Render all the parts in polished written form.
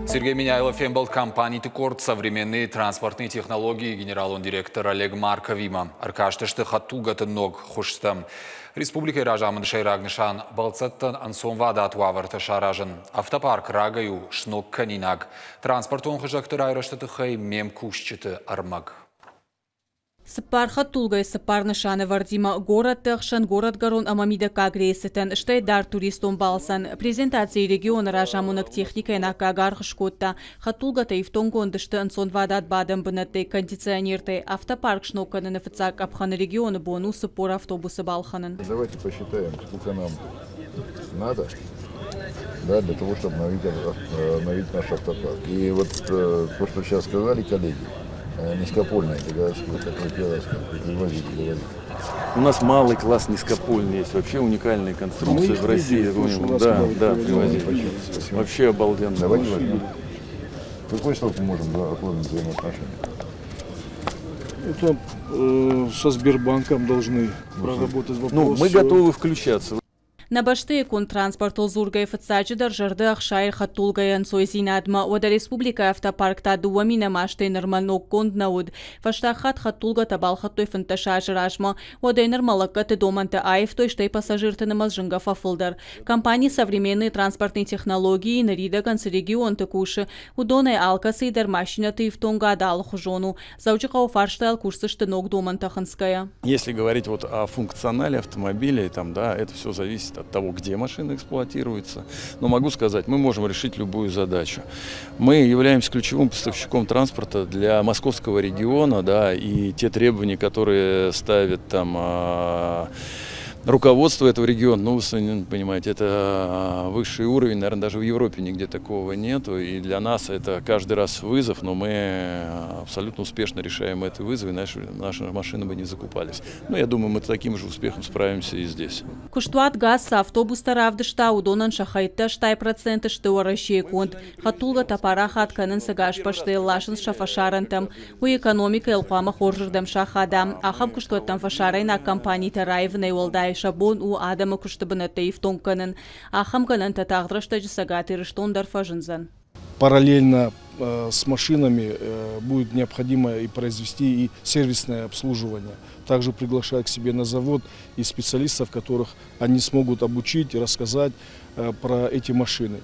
Сергей Миняйлов ембал компании Тикорд современные транспортные технологии генеральный директор Олег Марковима. Аркаштышты хаттулгаты ног хуштам. Республика Ражамын Шайрагнышан балцаттан ансон вада атуаварта шаражын. Автопарк рагаю шнок канинаг. Транспортон хыжактыр айраштаты хай мем кушчыты армаг. Сапар хаттулгай сапар нышаны вардима город тахшан город гарон амамида кагресетен штай дар туристон балсан презентации региона ражамунак техникой на кагар хшкотта хаттулгата ифтонгондышты ансон вадат бадам бынатты кондиционерты автопарк шноканы нафицак абханы региона бонусы пор автобусы балханын. Давайте посчитаем, сколько нам надо, да, для того, чтобы обновить наш автопарк. И вот то, что сейчас сказали коллеги, низкопольные, у нас малый класс низкопольный есть, вообще уникальные конструкции в России. Да, привозить. Вообще обалденно. Давайте возьмем. Какой срок мы можем оформить взаимоотношения? Это со Сбербанком должны проработать вопрос. Ну, мы готовы включаться. На баште контранспорт олзургай фацачи даржарды ахшайр хаттулгай ансойзинадма ода республика автопаркта дуамина маште нормальнок конднауд фаштахат хаттулга табал хаттой фанташажражма ода нормалакаты доманта айф той штай пассажирты намазжинга фафылдар. Компании современные транспортные технологии нарида концы регион текуши удоной алкасы дар машина ты в тонга дал хужону заучикау фарштайл курсы штынок доманта ханская. Если говорить вот о функционале автомобиля, там, да, это все зависит от того, где машина эксплуатируется. Но могу сказать, мы можем решить любую задачу. Мы являемся ключевым поставщиком транспорта для московского региона, да, и те требования, которые ставят там руководство этого региона, ну, вы сами понимаете, это высший уровень, наверное, даже в Европе нигде такого нету, и для нас это каждый раз вызов, но мы абсолютно успешно решаем эти вызовы, наши машины бы не закупались. Но я думаю, мы таким же успехом справимся и здесь. Куштуат газ автобус таравдышта удонан шахайтта штай проценты штуаращие конт. Хатулга тапара хатканын сагаш пашты лашын шафашарантам. У экономика элпама хоржырдам шахадам. Ахам куштуаттан фашарай на компании тараевны уолдай шабон у адама куштабынатты ифтонканын. Ахам ганан татагдрашта жисагаты рыштондар фажынзан. Параллельно с машинами будет необходимо и произвести и сервисное обслуживание. Также приглашать к себе на завод и специалистов, которых они смогут обучить и рассказать про эти машины.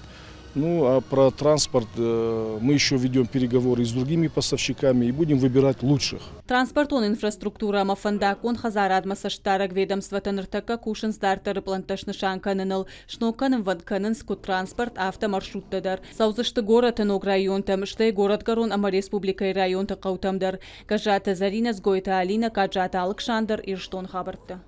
Ну а про транспорт мы еще ведем переговоры с другими поставщиками и будем выбирать лучших. Транспортон инфраструктура мафандакон хазарадма саштарак ведомства таныртака кушин стартары планташны шанканыныл шноканын ванканын скут транспорт автомаршруттадар. Саузышты город ног район там штай город гарон ама республика район та каутамдар. Кажата Зарина Сгойта Алина, Кажата Александр Ирштон хабарта.